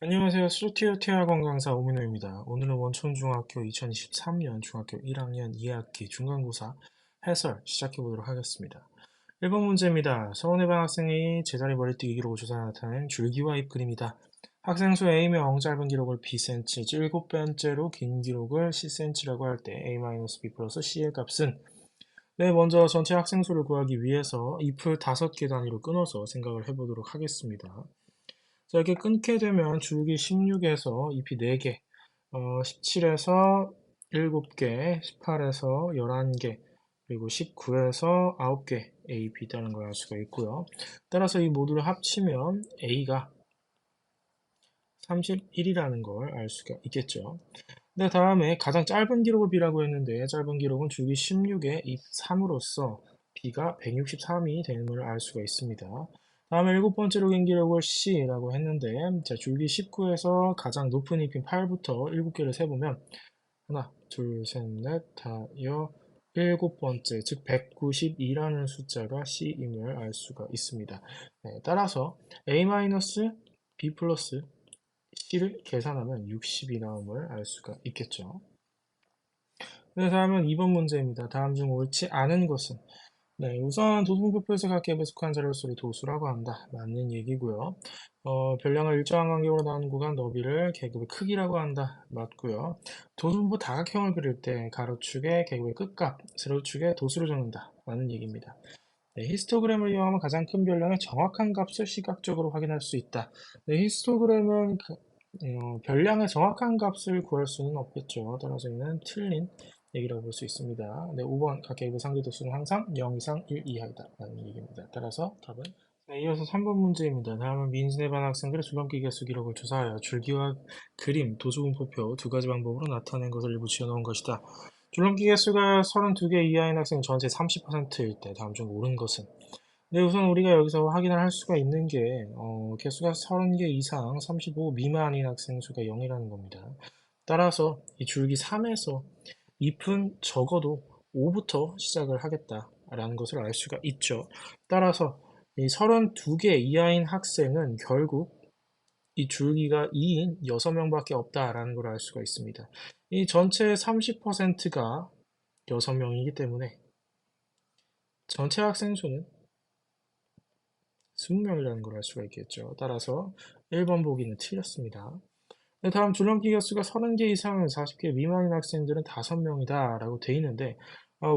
안녕하세요. 수티어티 학원 강사 오민호입니다. 오늘은 원촌중학교 2023년 중학교 1학년 2학기 중간고사 해설 시작해보도록 하겠습니다. 1번 문제입니다. 서원해반 학생의 제자리 머리띠기 기록을 조사해 나타낸 줄기와 잎 그림이다. 학생 수 A명 짧은 기록을 Bcm, 7번째로 긴 기록을 Ccm라고 할 때 A-B 플러스 C의 값은 네, 먼저 전체 학생 수를 구하기 위해서 잎을 5개 단위로 끊어서 생각을 해보도록 하겠습니다. 자, 이렇게 끊게 되면 줄기 16에서 잎이 4개, 17에서 7개, 18에서 11개, 그리고 19에서 9개 A, B 있다는 걸 알 수가 있고요. 따라서 이 모두를 합치면 A가 31이라는 걸 알 수가 있겠죠. 네, 다음에 가장 짧은 기록을 B라고 했는데 짧은 기록은 줄기 16에 잎 3으로서 B가 163이 되는 걸 알 수가 있습니다. 다음에 7번째로 긴 기록을 C라고 했는데 자, 줄기 19에서 가장 높은 잎인 8부터 7개를 세보면 하나, 둘, 셋, 넷, 다, 여, 7번째, 즉 192라는 숫자가 C임을 알 수가 있습니다. 네, 따라서 A-B 플러스 C를 계산하면 60이 나옴을 알 수가 있겠죠. 네, 다음은 2번 문제입니다. 다음 중 옳지 않은 것은 네, 우선 도수분표에서 각 갭에 속한 자료수를 도수라고 한다. 맞는 얘기고요. 별량을 일정한 간격으로 나눈 구간 너비를 계급의 크기라고 한다. 맞고요. 도수분포 다각형을 그릴 때 가로축에 계급의 끝값, 세로축에 도수를 적는다. 맞는 얘기입니다. 네, 히스토그램을 이용하면 가장 큰 별량의 정확한 값을 시각적으로 확인할 수 있다. 네, 히스토그램은 별량의 정확한 값을 구할 수는 없겠죠. 따라서 이는 틀린 얘기라고 볼 수 있습니다. 네, 5번 각 개입의 상대도수는 항상 0 이상 1 이하이다 라는 얘기입니다. 따라서 답은 네, 이어서 3번 문제입니다. 다음은 민진의 반 학생들의 줄넘기 개수 기록을 조사하여 줄기와 그림, 도수분포표 두 가지 방법으로 나타낸 것을 일부 지어놓은 것이다. 줄넘기 개수가 32개 이하인 학생 전체 30%일 때 다음 중 옳은 것은 네, 우선 우리가 여기서 확인을 할 수가 있는 게 개수가 30개 이상 35 미만인 학생 수가 0이라는 겁니다. 따라서 이 줄기 3에서 잎은 적어도 5부터 시작을 하겠다라는 것을 알 수가 있죠. 따라서 이 32개 이하인 학생은 결국 이 줄기가 2인 6명밖에 없다라는 걸 알 수가 있습니다. 이 전체의 30%가 6명이기 때문에 전체 학생 수는 20명이라는 걸 알 수가 있겠죠. 따라서 1번 보기는 틀렸습니다. 네, 다음 줄넘기 개수가 30개 이상은 40개 미만인 학생들은 5명이다 라고 돼 있는데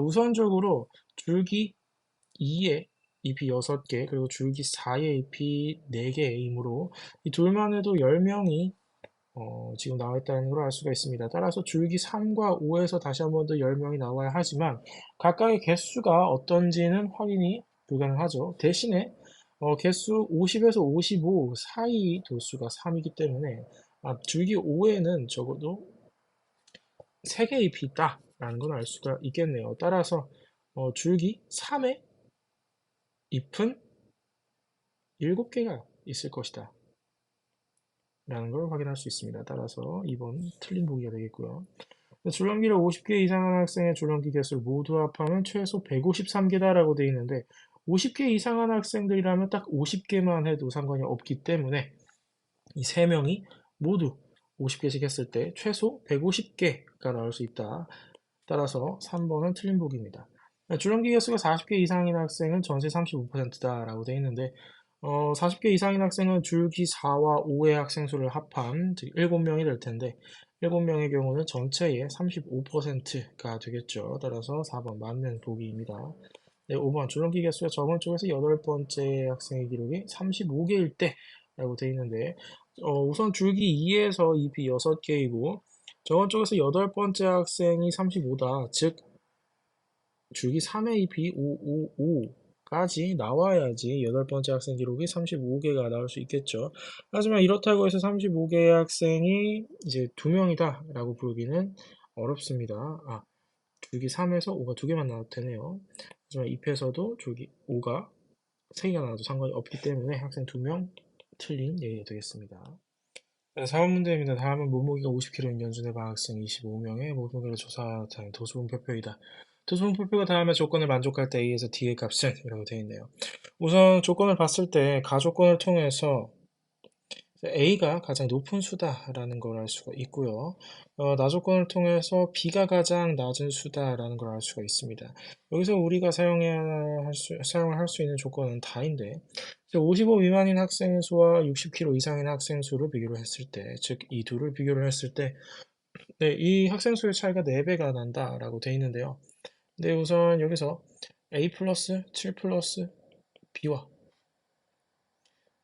우선적으로 줄기 2에 잎이 6개 그리고 줄기 4에 잎이 4개이므로 이 둘만 해도 10명이 지금 나와 있다는 걸 알 수가 있습니다. 따라서 줄기 3과 5에서 다시 한 번 더 10명이 나와야 하지만 각각의 개수가 어떤지는 확인이 불가능하죠. 대신에 개수 50에서 55 사이 도수가 3이기 때문에 줄기 5에는 적어도 3개의 잎이 있다라는 걸 알 수가 있겠네요. 따라서 줄기 3에 잎은 7개가 있을 것이다. 라는 걸 확인할 수 있습니다. 따라서 2번 틀린 보기가 되겠고요. 줄넘기를 50개 이상한 학생의 줄넘기 개수를 모두 합하면 최소 153개다라고 되어 있는데 50개 이상한 학생들이라면 딱 50개만 해도 상관이 없기 때문에 이 3명이 모두 50개씩 했을 때 최소 150개가 나올 수 있다. 따라서 3번은 틀린 보기입니다. 줄넘기 개수가 40개 이상인 학생은 전체 35%다라고 되어 있는데 40개 이상인 학생은 줄기 4와 5의 학생 수를 합한 즉 7명이 될 텐데 7명의 경우는 전체의 35%가 되겠죠. 따라서 4번 맞는 보기입니다. 네, 5번 줄넘기 개수가 적은 쪽에서 8번째 학생의 기록이 35개일 때 라고 되어 있는데 우선 줄기 2에서 잎이 6개이고 저번 쪽에서 8번째 학생이 35다. 즉 줄기 3의 잎이 555까지 나와야지 8번째 학생 기록이 35개가 나올 수 있겠죠. 하지만 이렇다고 해서 35개의 학생이 이제 2명이다 라고 부르기는 어렵습니다. 줄기 3에서 5가 2개만 나와도 되네요. 하지만 잎에서도 줄기 5가 3개가 나와도 상관이 없기 때문에 학생 2명 틀린 얘기가 되겠습니다. 네, 4번 문제입니다. 다음은 몸무게가 50kg인 연준의 방학생 25명의 몸무게를 조사한 도수분표표이다. 도수분표표가 다음의 조건을 만족할 때 A에서 D의 값은? 이라고 되어 있네요. 우선 조건을 봤을 때 가조건을 통해서 A가 가장 높은 수다라는 걸 알 수가 있고요. 나조건을 통해서 B가 가장 낮은 수다라는 걸 알 수가 있습니다. 여기서 우리가 사용을 할 수 있는 조건은 다인데, 55 미만인 학생 수와 60kg 이상인 학생 수를 비교를 했을 때, 즉, 이 둘을 비교를 했을 때, 네, 이 학생 수의 차이가 4배가 난다라고 돼 있는데요. 네, 우선 여기서 A 플러스 7 플러스 B와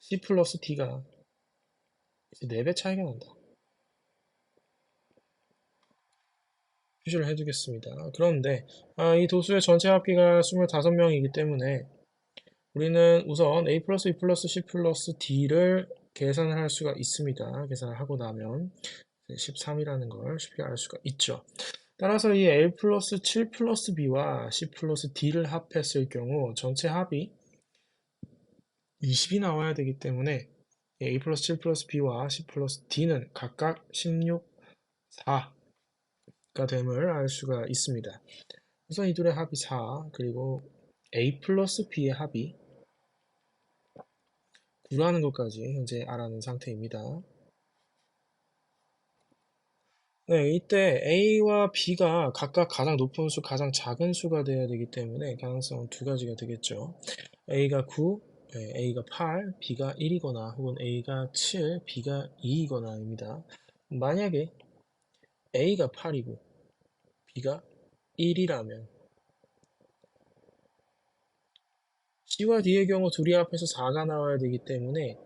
C 플러스 D가 이제 4배 차이가 난다. 표시를 해두겠습니다. 그런데 이 도수의 전체 합계가 25명이기 때문에 우리는 우선 A 플러스 B 플러스 C 플러스 D를 계산을 할 수가 있습니다. 계산을 하고 나면 13이라는 걸 쉽게 알 수가 있죠. 따라서 이 A 플러스 7 플러스 B와 C 플러스 D를 합했을 경우 전체 합이 20이 나와야 되기 때문에 A 플러스 7 플러스 B와 C 플러스 D는 각각 16, 4가 됨을 알 수가 있습니다. 우선 이 둘의 합이 4, 그리고 A 플러스 B의 합이 9라는 것까지 현재 알아낸 상태입니다. 네, 이때 A와 B가 각각 가장 높은 수, 가장 작은 수가 되어야 되기 때문에 가능성은 두 가지가 되겠죠. A가 9, A가 8, B가 1이거나 혹은 A가 7, B가 2이거나입니다. 만약에 A가 8이고 B가 1이라면 C와 D의 경우 둘이 합해서 4가 나와야 되기 때문에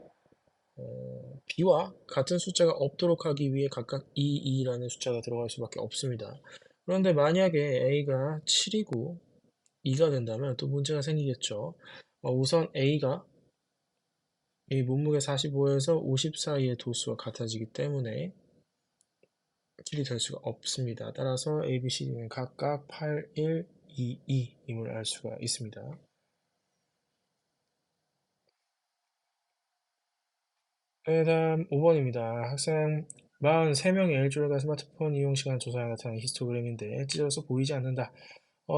B와 같은 숫자가 없도록 하기 위해 각각 2, 2라는 숫자가 들어갈 수밖에 없습니다. 그런데 만약에 A가 7이고 2가 된다면 또 문제가 생기겠죠. 우선 A가 이 몸무게 45에서 50 사이의 도수와 같아지기 때문에 7이 될 수가 없습니다. 따라서 A, B, C, D는 각각 8, 1, 2, 2임을 알 수가 있습니다. 네, 다음 5번입니다. 학생 43명의 일주일간 스마트폰 이용 시간 조사에 나타난 히스토그램인데 찢어서 보이지 않는다.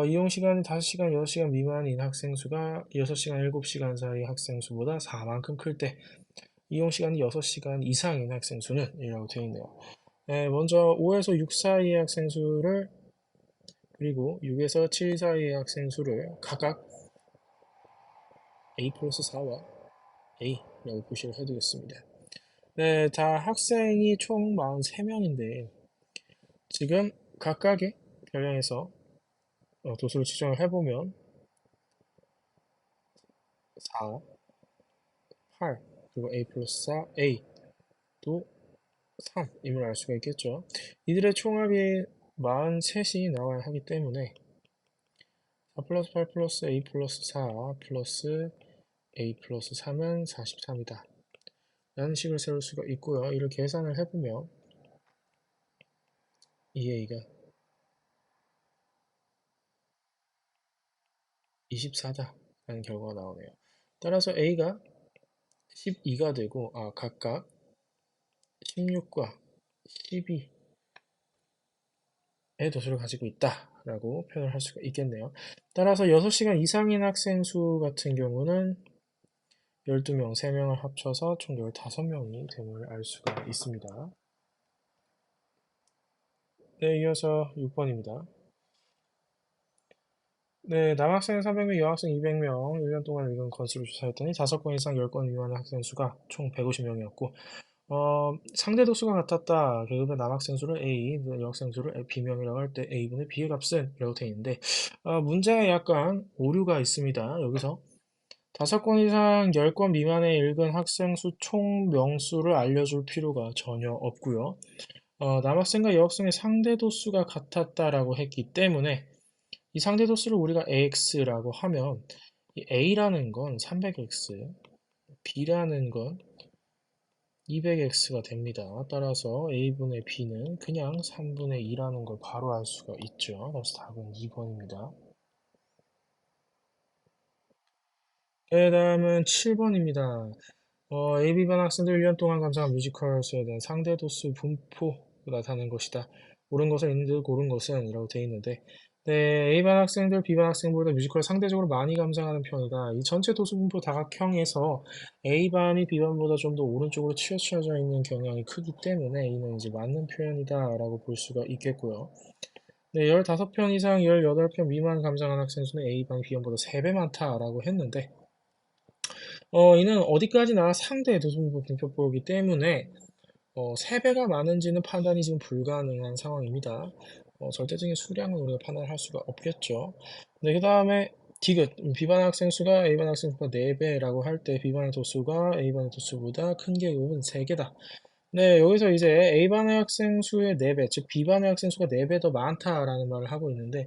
이용 시간이 5시간, 6시간 미만인 학생 수가 6시간, 7시간 사이 학생 수보다 4만큼 클 때 이용 시간이 6시간 이상인 학생 수는 이라고 되어 있네요. 네, 먼저 5에서 6 사이의 학생 수를 그리고 6에서 7 사이의 학생 수를 각각 A 플러스 4와 A라고 표시를 해두겠습니다. 네, 다 학생이 총 43명인데 지금 각각의 별량에서 도수를 측정을 해보면 4, 8, 그리고 A 플러스 4, A 또 3임을 알 수가 있겠죠. 이들의 총합이 43이 나와야 하기 때문에 4 플러스 8 플러스 A 플러스 4 플러스 A 플러스 3은 43이다. 라는 식을 세울 수가 있고요. 이를 계산을 해보면 2A가 24다 라는 결과가 나오네요. 따라서 A가 12가 되고 각각 16과 12의 도수를 가지고 있다 라고 표현을 할 수가 있겠네요. 따라서 6시간 이상인 학생 수 같은 경우는 12명, 3명을 합쳐서 총 15명이 됨을 알 수가 있습니다. 네, 이어서 6번입니다. 네, 남학생 300명, 여학생 200명, 1년 동안 읽은 건수를 조사했더니 5건 이상 10건 미만의 학생 수가 총 150명이었고, 상대 도수가 같았다. 그러면 남학생 수를 A, 여학생 수를 B명이라고 할 때 A분의 B의 값은 이라고 되어 있는데, 문제에 약간 오류가 있습니다. 여기서 5건 이상 10건 미만의 읽은 학생 수 총 명수를 알려줄 필요가 전혀 없고요. 남학생과 여학생의 상대 도수가 같았다라고 했기 때문에 이 상대 도수를 우리가 AX라고 하면 이 A라는 건 300X, B라는 건 200X가 됩니다. 따라서 A분의 B는 그냥 3분의 2라는 걸 바로 알 수가 있죠. 그래서 답은 2번입니다. 그 다음은 7번입니다. AB반 학생들 1년 동안 감상한 뮤지컬스에 대한 상대 도수 분포가 나타낸 것이다. 옳은 것은 있는 듯 고른 것은 이라고 되어 있는데 네, A반 학생들, B반 학생보다 뮤지컬을 상대적으로 많이 감상하는 편이다. 이 전체 도수분포 다각형에서 A반이 B반보다 좀 더 오른쪽으로 치우쳐져 있는 경향이 크기 때문에 이는 이제 맞는 표현이다라고 볼 수가 있겠고요. 네, 15편 이상 18편 미만 감상한 학생 수는 A반, B반보다 3배 많다라고 했는데, 이는 어디까지나 상대 도수분포 분표법이기 때문에 3배가 많은지는 판단이 지금 불가능한 상황입니다. 절대적인 수량은 우리가 판단할 수가 없겠죠. 네, 그 다음에 디귿, B반 학생 수가 A반 학생 수가 4배라고 할 때 B반의 도수가 A반의 도수보다 큰 경우는 3개다. 네, 여기서 이제 A반의 학생 수의 4배, 즉 B반의 학생 수가 4배 더 많다라는 말을 하고 있는데,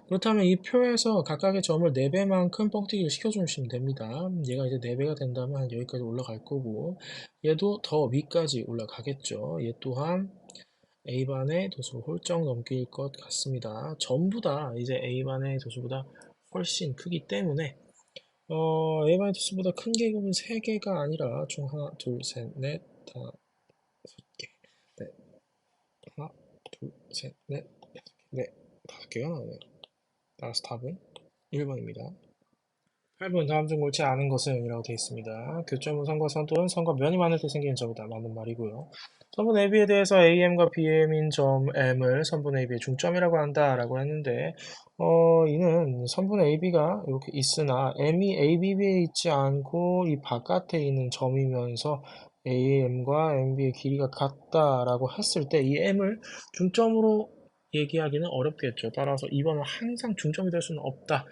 그렇다면 이 표에서 각각의 점을 4배만큼 뻥튀기를 시켜주시면 됩니다. 얘가 이제 4배가 된다면 한 여기까지 올라갈 거고, 얘도 더 위까지 올라가겠죠. 얘 또한 A반의 도수를 홀쩍 넘길 것 같습니다. 전부 다 이제 A반의 도수보다 훨씬 크기 때문에 A반의 도수보다 큰 계급은 3개가 아니라 총 하나, 둘, 셋, 넷, 다섯 개. 네, 하나, 둘, 셋, 넷, 네, 5개가 나오네요. 따라서 답은 1번입니다. 8번 다음 중 옳지 않은 것은 이라고 되어 있습니다. 교점은 선과 선 또는 선과 면이 많을 때 생기는 점이다. 맞는 말이고요. 선분 AB에 대해서 AM과 BM인 점 M을 선분 AB의 중점이라고 한다라고 했는데 이는 선분 AB가 이렇게 있으나 M이 AB에 있지 않고 이 바깥에 있는 점이면서 AM과 MB의 길이가 같다라고 했을 때 이 M을 중점으로 얘기하기는 어렵겠죠. 따라서 2번은 항상 중점이 될 수는 없다.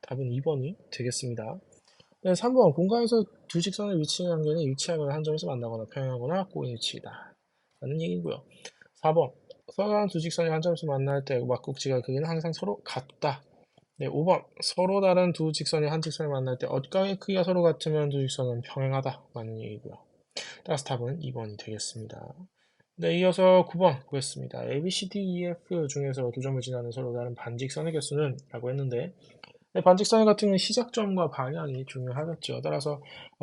답은 2번이 되겠습니다. 네, 3번 공간에서 두 직선의 위치 관계는 일치하거나 한 점에서 만나거나 평행하거나 꼬인 위치이다 라는 얘기고요. 4번 서로 두 직선이 한 점에서 만날 때 막국지가 크기는 항상 서로 같다. 네, 5번 서로 다른 두 직선이 한 직선을 만날 때 얻각의 크기가 서로 같으면 두 직선은 평행하다 라는 얘기고요. 따라서 답은 2번이 되겠습니다. 네, 이어서 9번 구했습니다. A, B, C, D, E, F 중에서 두 점을 지나는 서로 다른 반직선의 개수는? 라고 했는데 네, 반직선의 같은 경우는 시작점과 방향이 중요하겠죠. 따라서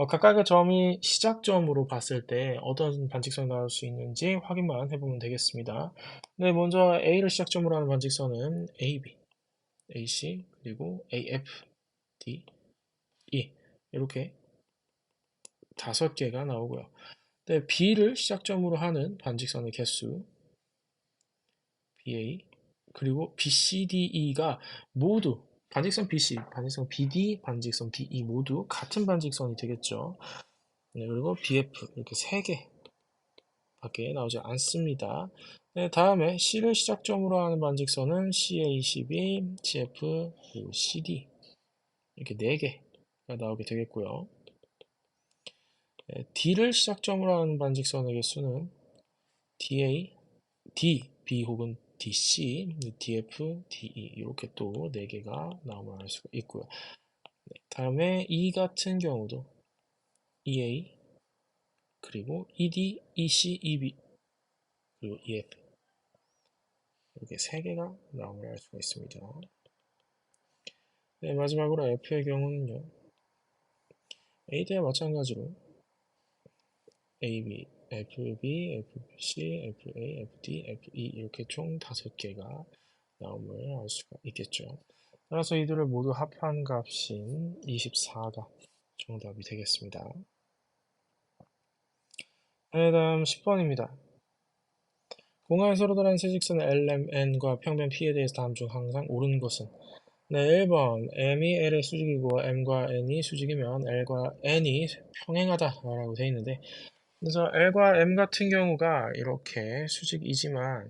각각의 점이 시작점으로 봤을 때 어떤 반직선이 나올 수 있는지 확인만 해보면 되겠습니다. 네, 먼저 A를 시작점으로 하는 반직선은 AB, AC, 그리고 AF, D, E 이렇게 5개가 나오고요. 네, B를 시작점으로 하는 반직선의 개수 BA, 그리고 BCDE가 모두 반직선 BC, 반직선 BD, 반직선 BE 모두 같은 반직선이 되겠죠. 네, 그리고 BF 이렇게 3개밖에 나오지 않습니다. 네, 다음에 C를 시작점으로 하는 반직선은 CA, CB, CF, 그리고 CD 이렇게 4개가 나오게 되겠고요. 네, D를 시작점으로 하는 반직선의 개수는 DA, D, B 혹은 DC, DF, DE 이렇게 또 4개가 나오면 알 수가 있고요. 네, 다음에 E 같은 경우도 EA, 그리고 ED, EC, EB, 그리고 EF 이렇게 3개가 나오면 알 수가 있습니다. 네, 마지막으로 F의 경우는요. A 대와 마찬가지로 AB, FB, FC, FA, FD, FE 이렇게 총 5개가 나옴을 알 수가 있겠죠. 따라서 이들을 모두 합한 값인 24가 정답이 되겠습니다. 네, 다음 10번입니다. 공간에 서로 다른 세 직선의 LMN과 평면 P에 대해서 다음 중 항상 옳은 것은? 네, 1번 M이 L의 수직이고 M과 N이 수직이면 L과 N이 평행하다라고 되어 있는데 그래서 L과 M 같은 경우가 이렇게 수직이지만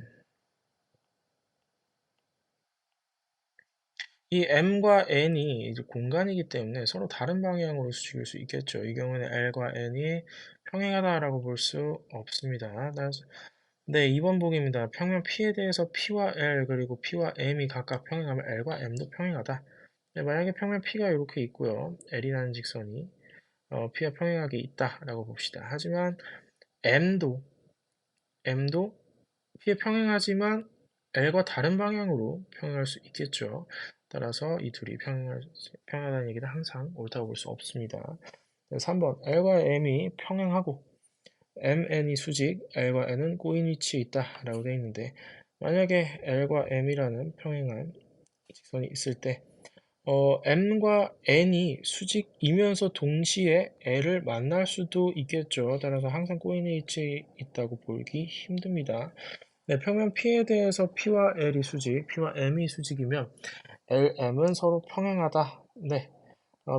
이 M과 N이 이제 공간이기 때문에 서로 다른 방향으로 수직일 수 있겠죠. 이 경우에는 L과 N이 평행하다라고 볼 수 없습니다. 네, 2번 보기입니다. 평면 P에 대해서 P와 L 그리고 P와 M이 각각 평행하면 L과 M도 평행하다. 네, 만약에 평면 P가 이렇게 있고요. L이라는 직선이 P와 평행하게 있다라고 봅시다. 하지만 M도 P에 평행하지만 L과 다른 방향으로 평행할 수 있겠죠. 따라서 이 둘이 평행하다는 얘기는 항상 옳다고 볼 수 없습니다. 3번 L과 M이 평행하고 MN이 수직, L과 N은 꼬인 위치에 있다 라고 되어 있는데 만약에 L과 M이라는 평행한 직선이 있을 때 m과 n이 수직이면서 동시에 l을 만날 수도 있겠죠. 따라서 항상 꼬이는 위치에 있다고 보기 힘듭니다. 네, 평면 P에 대해서 P와 L이 수직, P와 M이 수직이면 L, M은 서로 평행하다. 네,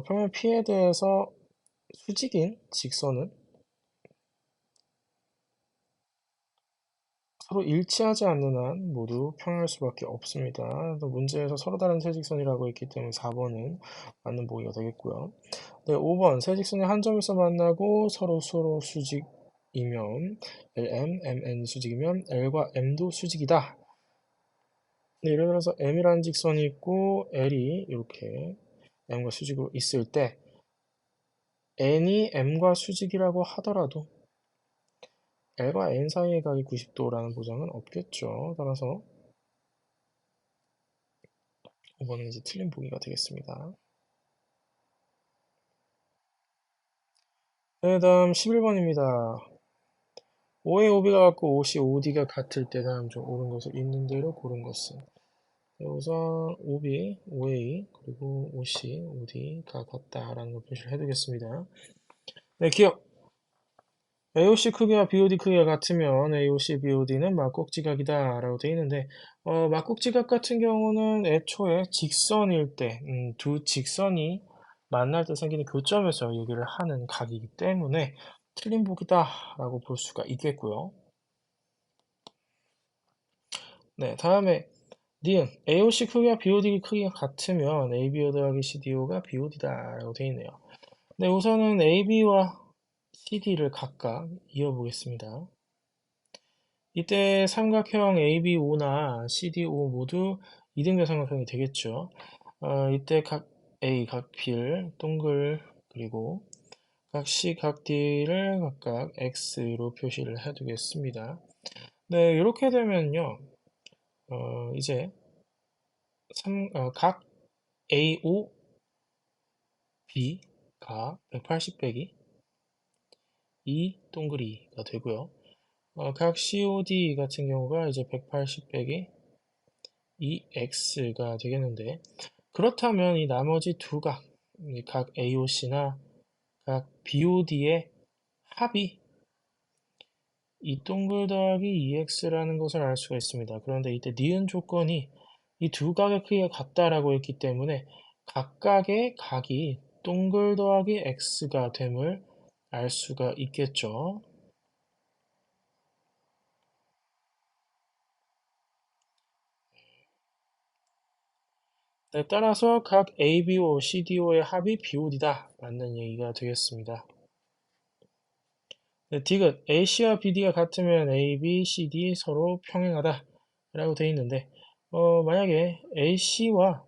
평면 P에 대해서 수직인 직선은 서로 일치하지 않는 한 모두 평행할 수밖에 없습니다. 그래서 문제에서 서로 다른 세 직선이라고 했기 때문에 4번은 맞는 보기가 되겠고요. 네, 5번 세 직선이 한 점에서 만나고 서로 수직이면 LM, MN 수직이면 L과 M도 수직이다. 네, 예를 들어서 M이라는 직선이 있고 L이 이렇게 M과 수직으로 있을 때 N이 M과 수직이라고 하더라도 L과 N 사이의 각이 90도라는 보장은 없겠죠. 따라서 5번은 이제 틀린 보기가 되겠습니다. 네, 다음 11번입니다. 5의 OB가 같고 5C, OD가 같을 때 다음 중 옳은 것을 있는 대로 고른 것은 네, 우선 OB, OA, 그리고 OC, OD가 같다라는 걸 표시를 해두겠습니다. 네, 기억! AOC 크기와 BOD 크기가 같으면 AOC, BOD는 막꼭지각이다 라고 되어 있는데 막꼭지각 같은 경우는 애초에 직선일 때 두 직선이 만날 때 생기는 교점에서 얘기를 하는 각이기 때문에 틀린 보기다 라고 볼 수가 있겠고요. 네, 다음에 니은 AOC 크기와 BOD 크기가 같으면 ABO 더하기 CDO가 BOD다 라고 되어 있네요. 네, 우선은 AB와 CD를 각각 이어보겠습니다. 이때 삼각형 ABO나 CDO 모두 이등변 삼각형이 되겠죠. 이때 각 A, 각 B를 동글 그리고 각 C, 각 D를 각각 X로 표시를 해두겠습니다. 네, 이렇게 되면요. 이제 각 AO, B가 180 빼기 2 동그리가 되고요. 각 COD 같은 경우가 이제 180 빼기 2x가 되겠는데 그렇다면 이 나머지 두 각, 각 AOC나 각 BOD의 합이 이 동글 더하기 2x라는 것을 알 수가 있습니다. 그런데 이때 니은 조건이 이 두 각의 크기가 같다라고 했기 때문에 각각의 각이 동글 더하기 x가 됨을 알 수가 있겠죠. 네, 따라서 각 ABO, CDO의 합이 BOD다. 맞는 얘기가 되겠습니다. 네, 디귿 AC와 BD가 같으면 AB, CD 서로 평행하다 라고 되어 있는데 만약에 AC와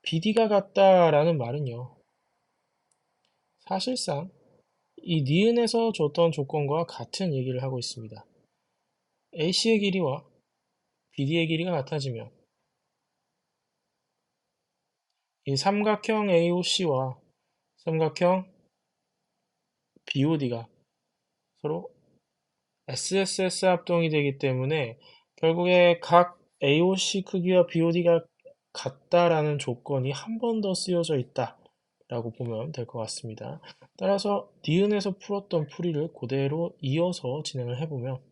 BD가 같다라는 말은요. 사실상 이 니은에서 줬던 조건과 같은 얘기를 하고 있습니다. AC의 길이와 BD의 길이가 같아지면 이 삼각형 AOC와 삼각형 BOD가 서로 SSS 합동이 되기 때문에 결국에 각 AOC 크기와 BOD가 같다라는 조건이 한 번 더 쓰여져 있다라고 보면 될 것 같습니다. 따라서 니은에서 풀었던 풀이를 그대로 이어서 진행을 해보면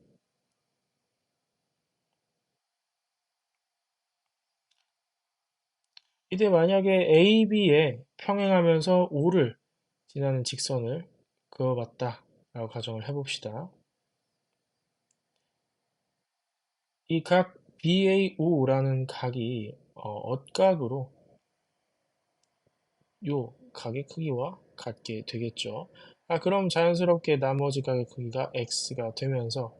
이때 만약에 AB에 평행하면서 O를 지나는 직선을 그어봤다라고 가정을 해봅시다. 이 각 BAO라는 각이 엇각으로 요 각의 크기와 같게 되겠죠. 그럼 자연스럽게 나머지 각의 크기가 x가 되면서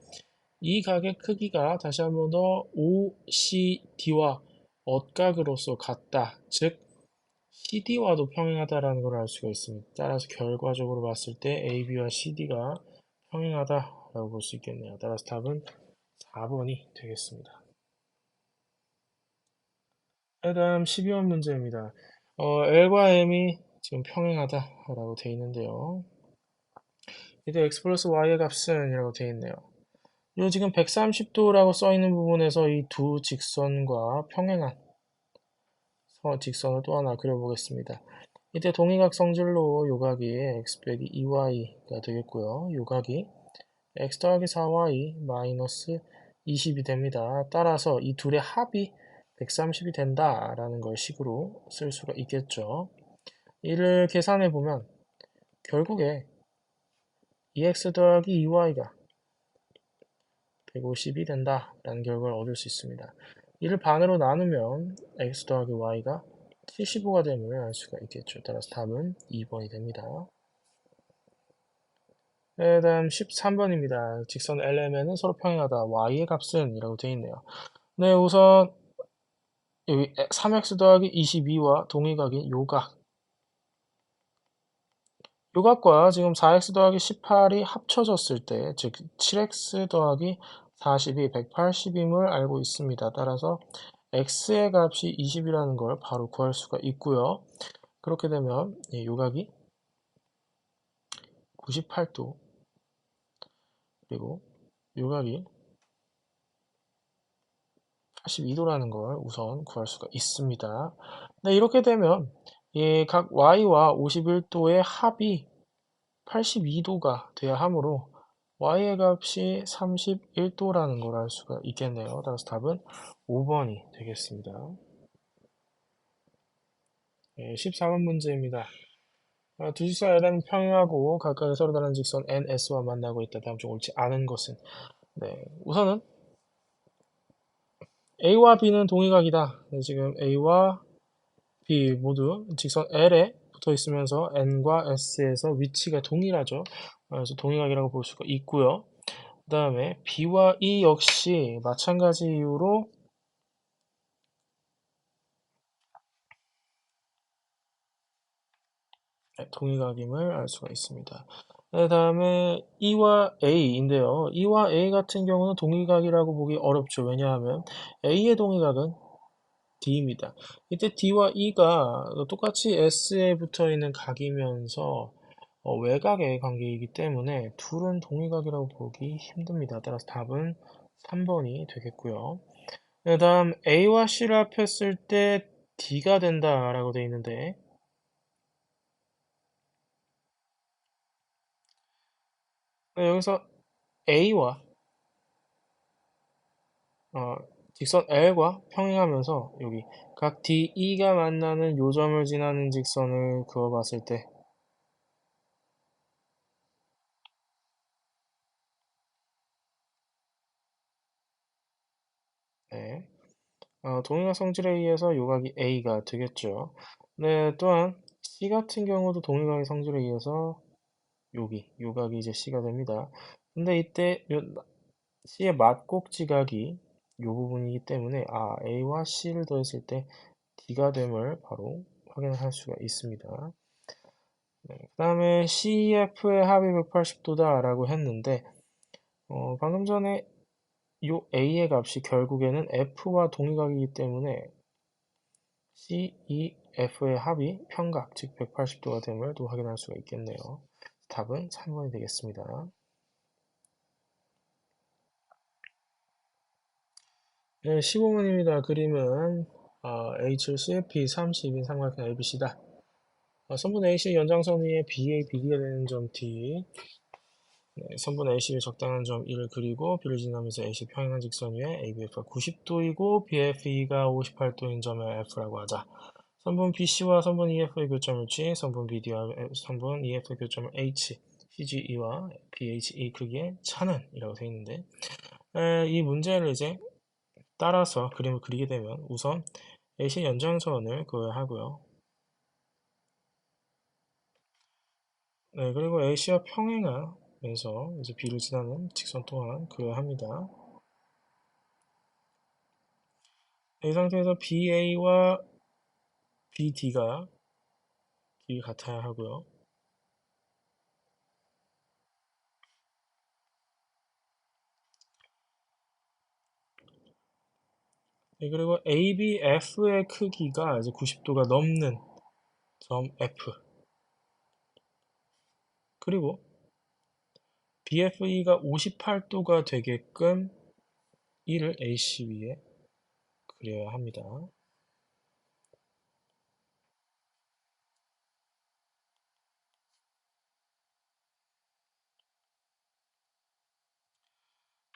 이 각의 크기가 다시 한번 더 OCD와 엇각으로서 같다. 즉 CD와도 평행하다라는 걸 알 수가 있습니다. 따라서 결과적으로 봤을 때 AB와 CD가 평행하다라고 볼 수 있겠네요. 따라서 답은 4번이 되겠습니다. 다음 12번 문제입니다. L과 M이 지금 평행하다라고 되어 있는데요. 이때 x 플러스 y의 값은 이라고 되어 있네요. 이 지금 130도라고 써 있는 부분에서 이 두 직선과 평행한 직선을 또 하나 그려보겠습니다. 이때 동의각 성질로 요각이 x 빼기 2y가 되겠고요. 요각이 x 더하기 4y 마이너스 20이 됩니다. 따라서 이 둘의 합이 130이 된다라는 걸 식으로 쓸 수가 있겠죠. 이를 계산해 보면 결국에 2x 더하기 2y가 150이 된다라는 결과를 얻을 수 있습니다. 이를 반으로 나누면 x 더하기 y가 75가 됨을 알 수가 있겠죠. 따라서 답은 2번이 됩니다. 네, 다음 13번입니다. 직선 LMN은 서로 평행하다. y의 값은 이라고 되어 있네요. 네, 우선 여기 3x 더하기 22와 동의각인 요각. 요각과 지금 4x 더하기 18이 합쳐졌을 때, 즉 7x 더하기 40이 180임을 알고 있습니다. 따라서 x의 값이 20이라는 걸 바로 구할 수가 있고요. 그렇게 되면 요각이 98도 그리고 요각이 82도라는 걸 우선 구할 수가 있습니다. 네, 이렇게 되면 각 y와 51도의 합이 82도가 돼야 하므로 y의 값이 31도라는 걸 알 수가 있겠네요. 따라서 답은 5번이 되겠습니다. 네, 14번 문제입니다. 두 직선 LM은 평행하고 각각의 서로 다른 직선 NS와 만나고 있다. 다음 중 옳지 않은 것은? 네, 우선은 A와 B는 동의각이다. 네, 지금 A와 B 모두 직선 L에 붙어 있으면서 N과 S에서 위치가 동일하죠. 그래서 동의각이라고 볼 수가 있고요. 그 다음에 B와 E 역시 마찬가지 이유로 동의각임을 알 수가 있습니다. 그 다음에 E와 A인데요. E와 A 같은 경우는 동의각이라고 보기 어렵죠. 왜냐하면 A의 동의각은 D입니다. 이때 D와 E가 똑같이 S에 붙어 있는 각이면서 외곽의 관계이기 때문에 둘은 동의각이라고 보기 힘듭니다. 따라서 답은 3번이 되겠고요. 그 다음 A와 C를 합했을 때 D가 된다라고 되어 있는데 여기서 A와 어, 직선 L과 평행하면서 여기 각 D, E가 만나는 요점을 지나는 직선을 그어봤을 때 네, 동의각 성질에 의해서 요각이 A가 되겠죠. 네, 또한 C 같은 경우도 동의각의 성질에 의해서 요각이 이제 C가 됩니다. 근데 이때 C의 맞곡지각이 요 부분이기 때문에 A와 C를 더했을 때 D가 됨을 바로 확인할 수가 있습니다. 네, 그 다음에 CEF의 합이 180도다 라고 했는데 방금 전에 요 A의 값이 결국에는 F와 동의각이기 때문에 CEF의 합이 평각, 즉 180도가 됨을 또 확인할 수가 있겠네요. 답은 3번이 되겠습니다. 네, 15번입니다. 그림은 H7, B30인 삼각형 ABC다. 선분 AC 연장선 위에 BA, BD가 되는 점 D, 네, 선분 AC의 적당한 점 1을 그리고 B를 지나면서 AC 평행한 직선 위에 ABF가 90도이고 BFE가 58도인 점을 F라고 하자. 선분 BC와 선분 EF의 교점을 G, 선분 BD와 선분 EF의 교점을 H, CGE와 BHE 크기의 차는 이라고 되어 있는데 이 문제를 이제 따라서 그림을 그리게 되면 우선 AC 연장선을 그어야 하고요. 네, 그리고 AC와 평행하면서 이제 B를 지나는 직선 또한 그어야 합니다. 이 상태에서 BA와 BD가 길이 같아야 하고요. 네, 그리고 ABF의 크기가 이제 90도가 넘는 점 F. 그리고 BFE가 58도가 되게끔 이를 AC 위에 그려야 합니다.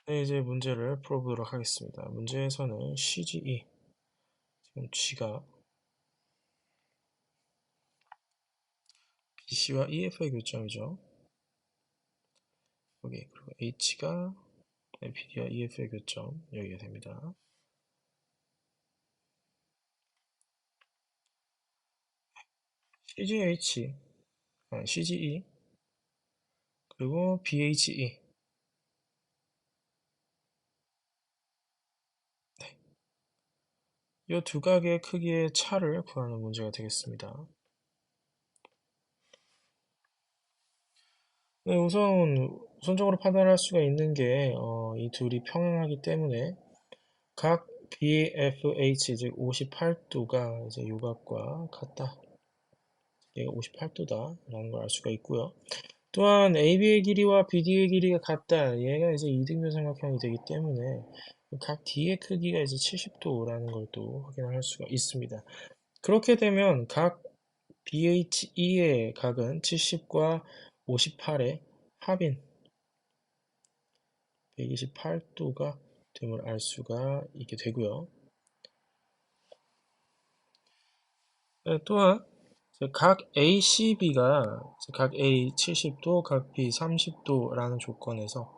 네, 이제 문제를 풀어보도록 하겠습니다. 문제에서는 CGE, 지금 G가 BC와 EF의 교점이죠. 여기, 그리고 H가 BD와 EF의 교점, 여기가 됩니다. CGH, CGE, 그리고 BHE. 이 두 각의 크기의 차를 구하는 문제가 되겠습니다. 네, 우선적으로 판단할 수가 있는 게, 이 둘이 평행하기 때문에 각 BFH, 즉 58도가 이제 요각과 같다. 얘가 58도다라는 걸 알 수가 있고요. 또한 AB의 길이와 BD의 길이가 같다. 얘가 이제 이등변 삼각형이 되기 때문에 각 D의 크기가 이제 70도라는 걸 또 확인할 수가 있습니다. 그렇게 되면 각 BHE의 각은 70과 58의 합인 128도가 됨을 알 수가 있게 되고요. 네, 또한 각 ACB가 각 A 70도, 각 B 30도라는 조건에서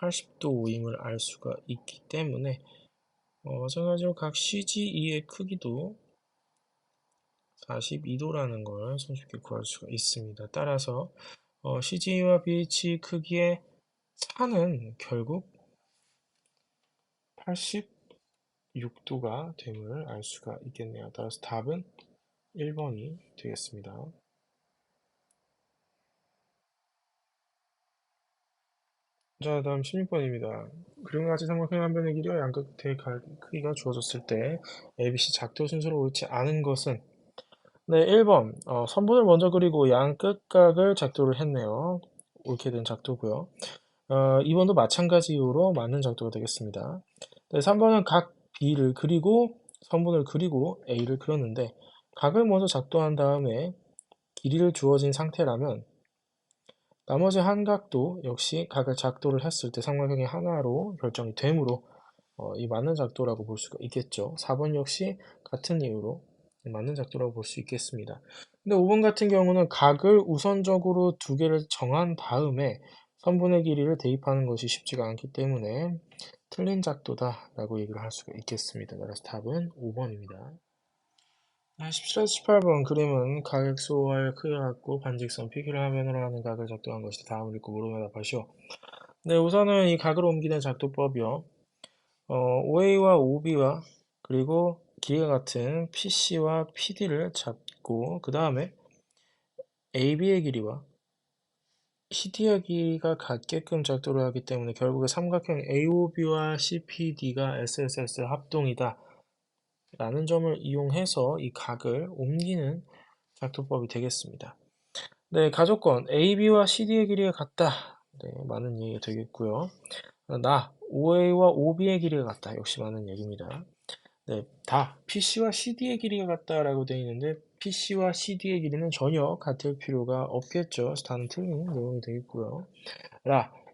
80도임을 알 수가 있기 때문에 마찬가지로 각 CGE의 크기도 42도라는 걸 손쉽게 구할 수가 있습니다. 따라서 CGE와 BH 크기의 차는 결국 86도가 됨을 알 수가 있겠네요. 따라서 답은 1번이 되겠습니다. 자, 다음 16번입니다. 그림과 같이 삼각형 한 변의 길이와 양끝의 크기가 주어졌을 때 ABC 작도 순서로 옳지 않은 것은 네, 1번 선분을 먼저 그리고 양끝각을 작도를 했네요. 옳게 된 작도고요. 2번도 마찬가지 이유로 맞는 작도가 되겠습니다. 네, 3번은 각 B를 그리고 선분을 그리고 A를 그렸는데 각을 먼저 작도한 다음에 길이를 주어진 상태라면 나머지 한 각도 역시 각을 작도를 했을 때 삼각형이 하나로 결정이 되므로 이 맞는 작도라고 볼 수가 있겠죠. 4번 역시 같은 이유로 맞는 작도라고 볼 수 있겠습니다. 근데 5번 같은 경우는 각을 우선적으로 두 개를 정한 다음에 선분의 길이를 대입하는 것이 쉽지가 않기 때문에 틀린 작도다라고 얘기를 할 수가 있겠습니다. 따라서 답은 5번입니다. 17에서 18번 그림은 가격수와의 크기가 같고 반직선 PQ를 화면으로 하는 각을 작도한 것이 다음을 읽고 물음에 답하시오. 네, 우선은 이 각을 옮기는 작도법이요. OA와 OB와 그리고 길이가 같은 PC와 PD를 잡고 그 다음에 AB의 길이와 CD의 길이가 같게끔 작도를 하기 때문에 결국에 삼각형 AOB와 CPD가 SSS 합동이다 라는 점을 이용해서 이 각을 옮기는 작도법이 되겠습니다. 네, 가조건 AB와 CD의 길이가 같다. 네, 많은 얘기가 되겠고요. OA와 OB의 길이가 같다. 역시 많은 얘기입니다. 네, PC와 CD의 길이가 같다라고 되어 있는데 PC와 CD의 길이는 전혀 같을 필요가 없겠죠. 그래서 다는 틀린 내용이 되겠고요.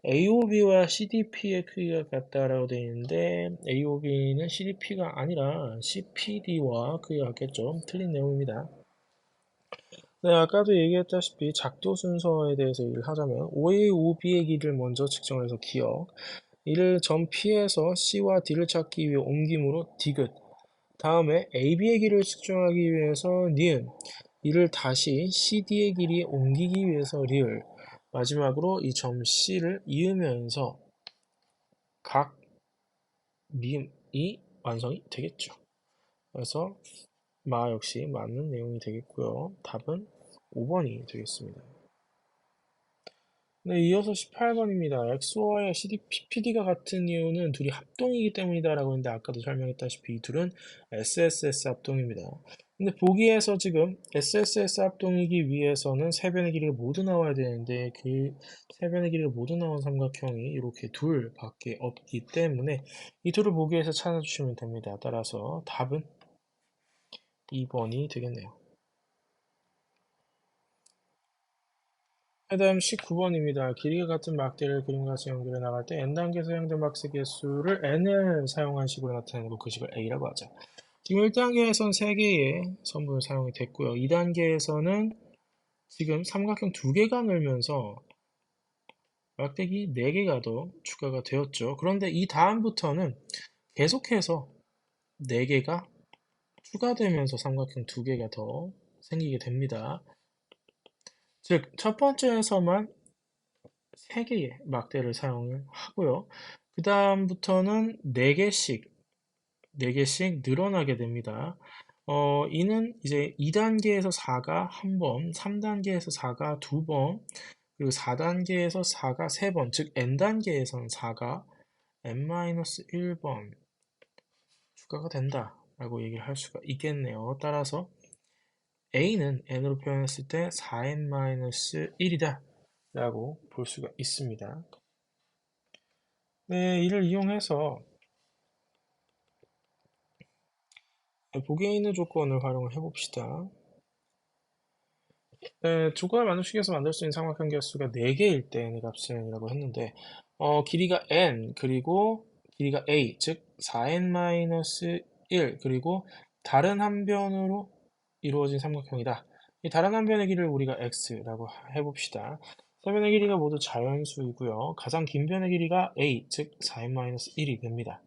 AOB와 CDP의 크기가 같다라고 되어 있는데 AOB는 CDP가 아니라 CPD와 크기가 같겠죠. 틀린 내용입니다. 네, 아까도 얘기했다시피 작도 순서에 대해서 얘기를 하자면 OA, OB의 길이를 먼저 측정해서 기억, 이를 점 P에서 C와 D를 찾기 위해 옮김으로 디귿, 다음에 AB의 길이를 측정하기 위해서 니은, 이를 다시 CD의 길이에 옮기기 위해서 리을, 마지막으로 이 점 C를 이으면서 각 미음이 완성이 되겠죠. 그래서 마 역시 맞는 내용이 되겠고요. 답은 5번이 되겠습니다. 네, 이어서 18번입니다. 엑소와의 PD가 같은 이유는 둘이 합동이기 때문이다라고 했는데 아까도 설명했다시피 이 둘은 SSS 합동입니다. 근데 보기에서 지금 SSS 합동이기 위해서는 세 변의 길이가 모두 나와야 되는데 그 세 변의 길이가 모두 나온 삼각형이 이렇게 둘밖에 없기 때문에 이 둘을 보기에서 찾아주시면 됩니다. 따라서 답은 2번이 되겠네요. 다음 19번입니다. 길이가 같은 막대를 그림과 연결해 나갈 때 n단계 사용된 박스 개수를 n을 사용한 식으로 나타내는 그 식을 a라고 하죠. 지금 1단계에선 3개의 선분을 사용이 됐고요. 2단계에서는 지금 삼각형 2개가 늘면서 막대기 4개가 더 추가가 되었죠. 그런데 이 다음부터는 계속해서 4개가 추가되면서 삼각형 2개가 더 생기게 됩니다. 즉, 첫 번째에서만 3개의 막대를 사용을 하고요. 그 다음부터는 4개씩 늘어나게 됩니다. 이는 이제 2단계에서 4가 1번, 3단계에서 4가 2번, 그리고 4단계에서 4가 3번, 즉 n단계에서는 4가 n-1번 추가가 된다라고 얘기를 할 수가 있겠네요. 따라서 a는 n으로 표현했을 때 4n-1이다 라고 볼 수가 있습니다. 네, 이를 이용해서 보기에 있는 조건을 활용을 해봅시다. 네, 조건을 만족시켜서 만들 수 있는 삼각형 개수가 4개일 때 n의 값은 n이라고 했는데 길이가 n 그리고 길이가 a 즉 4n-1 그리고 다른 한 변으로 이루어진 삼각형이다. 이 다른 한 변의 길이를 우리가 x라고 해봅시다. 세 변의 길이가 모두 자연수이고요. 가장 긴 변의 길이가 a 즉 4n-1이 됩니다.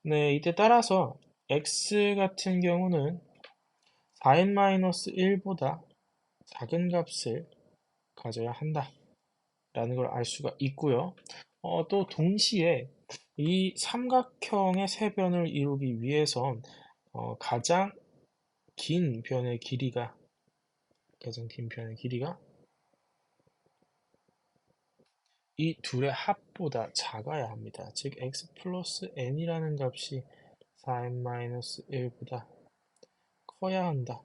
네, 이때 따라서 x 같은 경우는 4n-1보다 작은 값을 가져야 한다라는 걸 알 수가 있고요. 또 동시에 이 삼각형의 세 변을 이루기 위해선 가장 긴 변의 길이가 이 둘의 합보다 작아야 합니다. 즉 x 플러스 n이라는 값이 4n-1보다 커야 한다.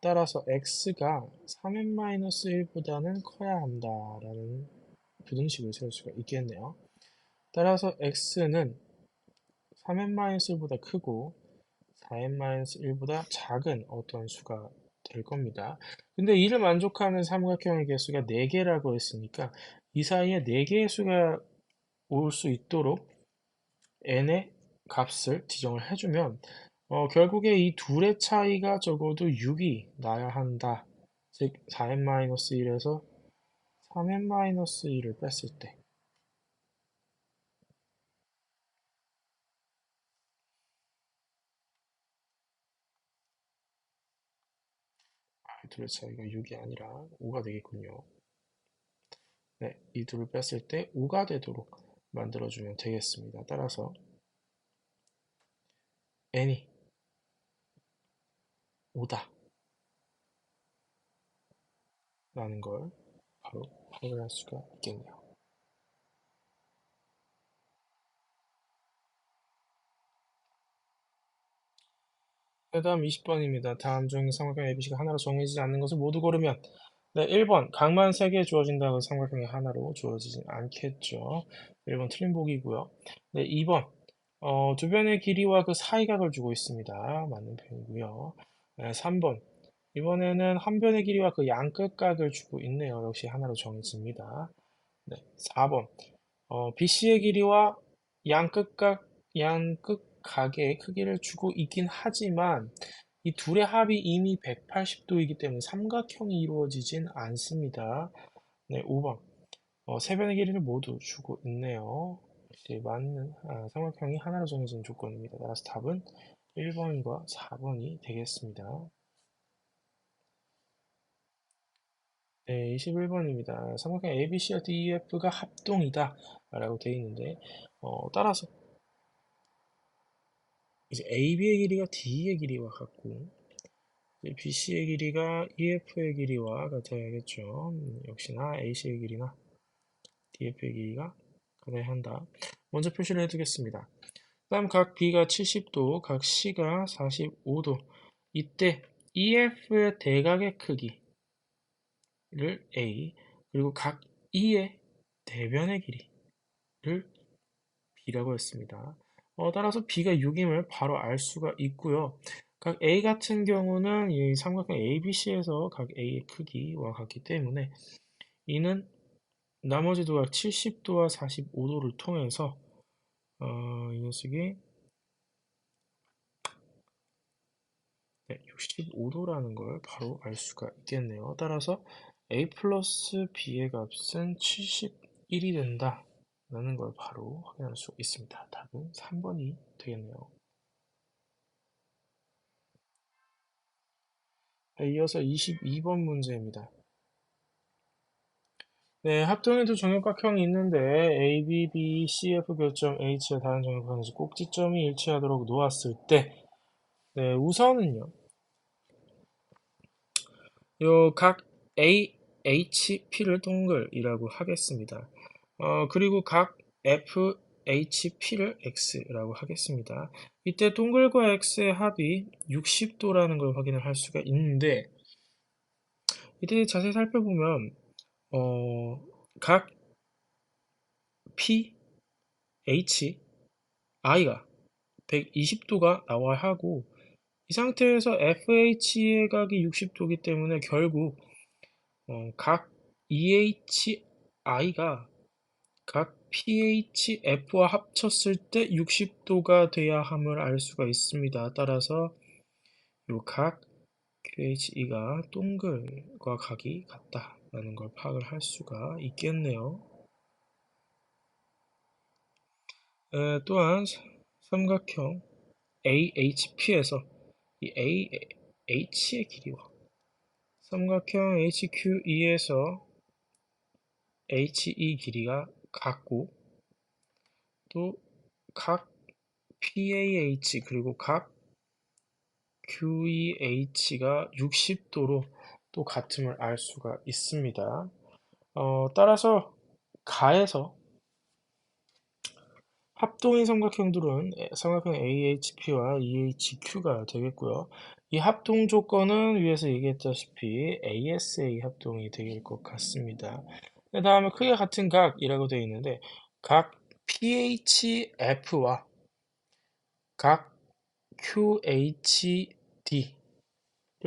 따라서 x가 3n-1보다는 커야 한다라는 부등식을 세울 수가 있겠네요. 따라서 x는 3n-1보다 크고 4n-1보다 작은 어떤 수가 될 겁니다. 근데 이를 만족하는 삼각형의 개수가 4개라고 했으니까 이 사이에 4개의 수가 올 수 있도록 n의 값을 지정을 해주면 결국에 이 둘의 차이가 적어도 6이 나야 한다. 즉 4n-1에서 3n-1을 뺐을 때 이 둘의 차이가 6이 아니라 5가 되겠군요. 네, 이 둘을 뺐을 때 5가 되도록 만들어주면 되겠습니다. 따라서 n이 5다 라는 걸 바로 확인할 수가 있겠네요. 그 다음 20번입니다. 다음 중 삼각형 ABC가 하나로 정해지지 않는 것을 모두 고르면 네, 1번 각만 3개 주어진다고 삼각형이 하나로 주어지진 않겠죠. 1번 틀린 보기고요. 네, 2번 두 변의 길이와 그 사이각을 주고 있습니다. 맞는 편이고요. 네, 3번 이번에는 한 변의 길이와 그 양끝각을 주고 있네요. 역시 하나로 정해집니다. 네, 4번 BC의 길이와 양끝각의 크기를 주고 있긴 하지만 이 둘의 합이 이미 180도이기 때문에 삼각형이 이루어지진 않습니다. 네, 5번 세 변의 길이를 모두 주고 있네요. 역시 맞는 삼각형이 하나로 정해진 조건입니다. 따라서 답은 1번과 4번이 되겠습니다. 네, 21번입니다. 삼각형 ABC와 DEF가 합동이다 라고 되어 있는데 따라서 이제 AB의 길이가 D의 길이와 같고 BC의 길이가 EF의 길이와 같아야겠죠. 역시나 AC의 길이나 DF의 길이가 같아야 한다. 먼저 표시를 해두겠습니다. 다음 각 B가 70도, 각 C가 45도. 이때 EF의 대각의 크기를 A, 그리고 각 E의 대변의 길이를 B라고 했습니다. 따라서 B가 6임을 바로 알 수가 있고요. 각 A 같은 경우는 이 삼각형 ABC에서 각 A의 크기와 같기 때문에 이는 나머지 도각 70도와 45도를 통해서 이 녀석이 65도라는 걸 바로 알 수가 있겠네요. 따라서 A 플러스 B의 값은 71이 된다 라는 걸 바로 확인할 수 있습니다. 답은 3번이 되겠네요. 이어서 22번 문제입니다. 네, 합동에도 정육각형이 있는데 A, B, B, C, F 교점 H의 다른 정육각형에서 꼭지점이 일치하도록 놓았을 때 네, 우선은요. 요 각 A, H, P를 동글이라고 하겠습니다. 그리고 각 F, H, P를 X라고 하겠습니다. 이때 동글과 X의 합이 60도라는 걸 확인을 할 수가 있는데 이때 자세히 살펴보면 각 P, H, I가 120도가 나와야 하고 이 상태에서 FH의 각이 60도이기 때문에 결국 각 EHI가 각 PHF와 합쳤을 때 60도가 돼야 함을 알 수가 있습니다. 따라서 요 각 QHE가 동글과 각이 같다라는 걸 파악을 할 수가 있겠네요. 또한 삼각형 AHP에서 이 AH의 길이와 삼각형 HQE에서 HE 길이가 같고 또 각 PAH 그리고 각 QEH가 60도로 또 같음을 알 수가 있습니다. 따라서 가에서 합동인 삼각형들은 삼각형 AHP와 EHQ가 되겠고요. 이 합동 조건은 위에서 얘기했다시피 ASA 합동이 될 것 같습니다. 그 다음에 크기가 같은 각이라고 되어 있는데 각 PHF와 각 QHD를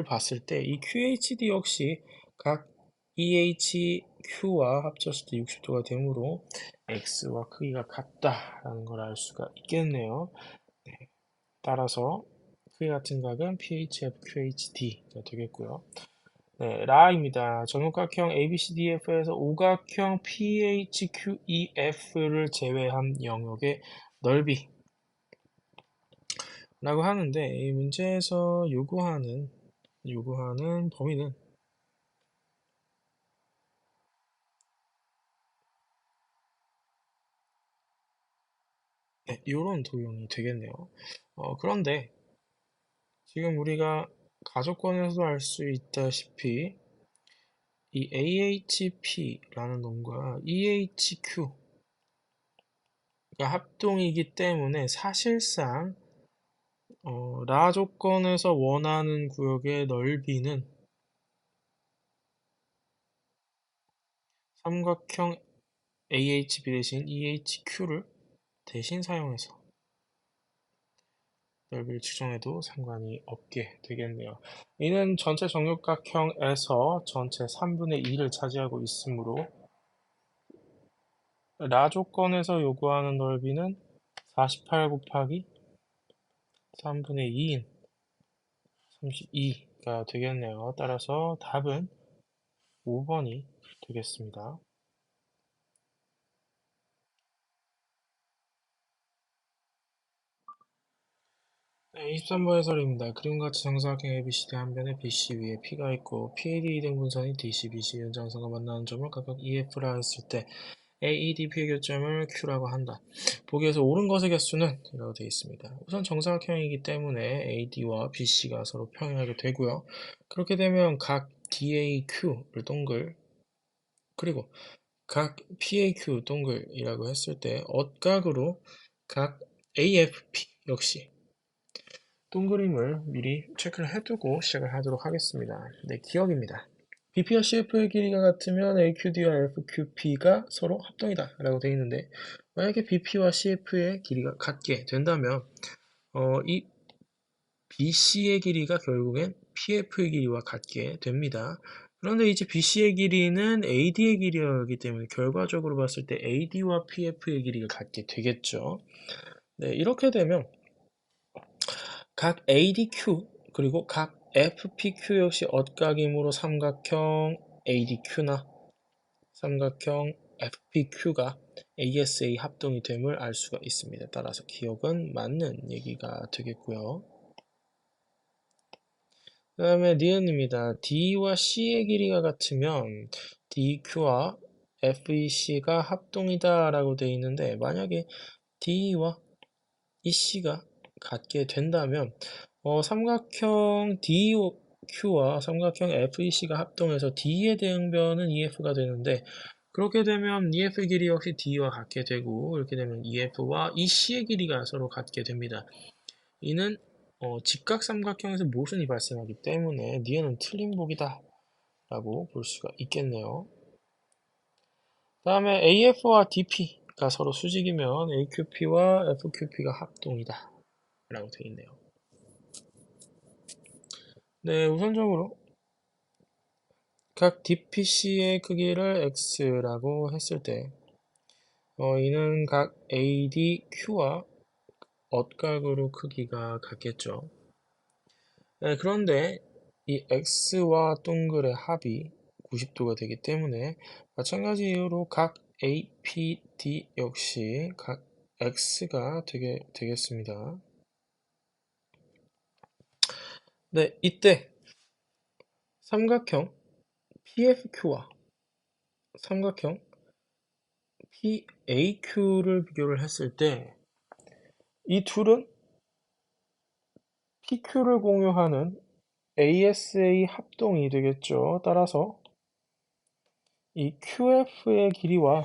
봤을 때 이 QHD 역시 각 EHQ와 합쳤을 때 60도가 되므로 X와 크기가 같다라는 걸 알 수가 있겠네요. 네, 따라서 크기 같은 각은 PHF, QHD가 되겠고요. 네, 라입니다. 정육각형 ABCDF에서 오각형 PHQEF를 제외한 영역의 넓이 라고 하는데 이 문제에서 요구하는 범위는 네, 이런 도형이 되겠네요. 그런데 지금 우리가 가족권에서도 알 수 있다시피 이 AHP라는 놈과 EHQ가 합동이기 때문에 사실상 라 조건에서 원하는 구역의 넓이는 삼각형 AHB 대신 EHQ를 대신 사용해서 넓이를 측정해도 상관이 없게 되겠네요. 이는 전체 정육각형에서 전체 3분의 2를 차지하고 있으므로 라 조건에서 요구하는 넓이는 48 곱하기 3분의 2인 32가 되겠네요. 따라서 답은 5번이 되겠습니다. 네, 23번 해설입니다. 그림과 같이 정사각형 ABCD 한 변에 BC 위에 P가 있고 PAD 등분선이 DC, BC 연장선과 만나는 점을 각각 EF라 했을 때 AEDP의 교점을 Q라고 한다. 보기에서 옳은 것의 개수는 이라고 되어 있습니다. 우선 정사각형이기 때문에 AD와 BC가 서로 평행하게 되고요. 그렇게 되면 각 DAQ를 동글 그리고 각 PAQ 동글이라고 했을 때 엇각으로 각 AFP 역시 동그림을 미리 체크를 해두고 시작을 하도록 하겠습니다. 네, 기억입니다. BP와 CF의 길이가 같으면 AQD와 FQP가 서로 합동이다 라고 되어 있는데 만약에 BP와 CF의 길이가 같게 된다면 이 BC의 길이가 결국엔 PF의 길이와 같게 됩니다. 그런데 이제 BC의 길이는 AD의 길이이기 때문에 결과적으로 봤을 때 AD와 PF의 길이가 같게 되겠죠. 네, 이렇게 되면 각 ADQ 그리고 각 FPQ 역시 엇각이므로 삼각형 ADQ나 삼각형 FPQ가 ASA 합동이 됨을 알 수가 있습니다. 따라서 기억은 맞는 얘기가 되겠고요. 그 다음에 니은입니다. D와 C의 길이가 같으면 DQ와 FEC가 합동이다 라고 되어 있는데, 만약에 D와 EC가 같게 된다면 삼각형 DQ와 삼각형 FEC가 합동해서 D의 대응변은 EF가 되는데, 그렇게 되면 EF의 길이 역시 D와 같게 되고, 이렇게 되면 EF와 EC의 길이가 서로 같게 됩니다. 이는 직각삼각형에서 모순이 발생하기 때문에 니은은 틀린 복이다 라고 볼 수가 있겠네요. 다음에 AF와 DP가 서로 수직이면 AQP와 FQP가 합동이다 라고 되어 있네요. 네, 우선적으로 각 DPC의 크기를 X라고 했을 때 이는 각 ADQ와 엇각으로 크기가 같겠죠. 네, 그런데 이 x와 동글의 합이 90도가 되기 때문에 마찬가지 이유로 각 APD 역시 각 x가 되겠습니다. 네, 이때 삼각형 PFQ와 삼각형 PAQ를 비교를 했을 때 이 둘은 PQ를 공유하는 ASA 합동이 되겠죠. 따라서 이 QF의 길이와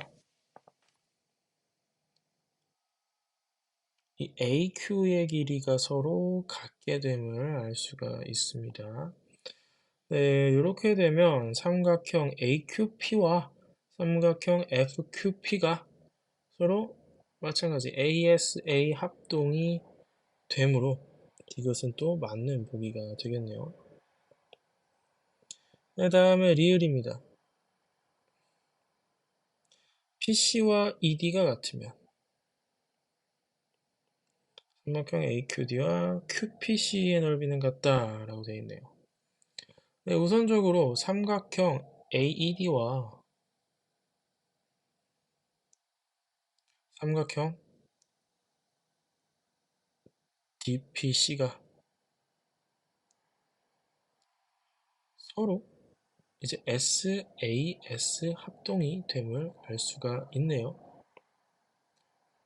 이 AQ의 길이가 서로 같게 됨을 알 수가 있습니다. 네, 이렇게 되면 삼각형 AQP와 삼각형 FQP가 서로 마찬가지 ASA 합동이 되므로 이것은 또 맞는 보기가 되겠네요. 그 다음에 리을입니다. PC와 ED가 같으면 삼각형 AQD와 QPC의 넓이는 같다라고 되어 있네요. 네, 우선적으로 삼각형 AED와 삼각형 DPC가 서로 이제 SAS 합동이 됨을 알 수가 있네요.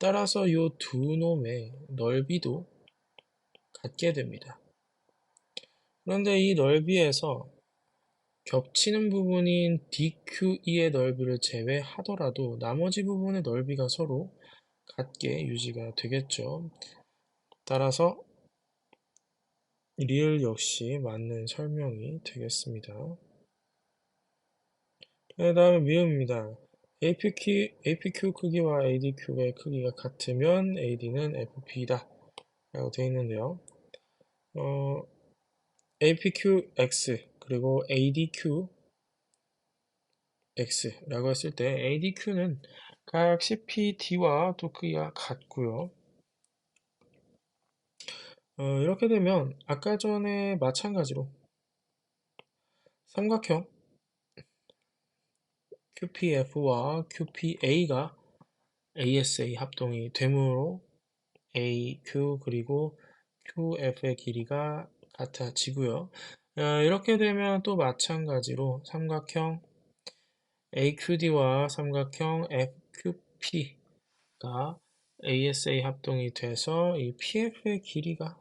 따라서 이 두 놈의 넓이도 같게 됩니다. 그런데 이 넓이에서 겹치는 부분인 DQE의 넓이를 제외하더라도 나머지 부분의 넓이가 서로 같게 유지가 되겠죠. 따라서 리을 역시 맞는 설명이 되겠습니다. 그 다음에 미음입니다. APQ 크기와 ADQ의 크기가 같으면 AD는 FP다 라고 되어 있는데요. APQX 그리고 ADQX라고 했을 때 ADQ는 각 CPD와 또 크기가 같고요. 이렇게 되면 아까 전에 마찬가지로 삼각형 QPF와 QPA가 ASA 합동이 되므로 AQ 그리고 QF의 길이가 같아지고요. 이렇게 되면 또 마찬가지로 삼각형 AQD와 삼각형 FQP가 ASA 합동이 돼서 이 PF의 길이가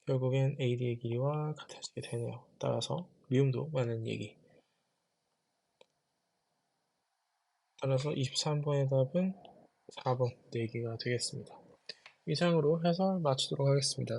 결국엔 AD의 길이와 같아지게 되네요. 따라서 미음도 많은 얘기. 따라서 23번의 답은 4번 4개가 되겠습니다. 이상으로 해설 마치도록 하겠습니다.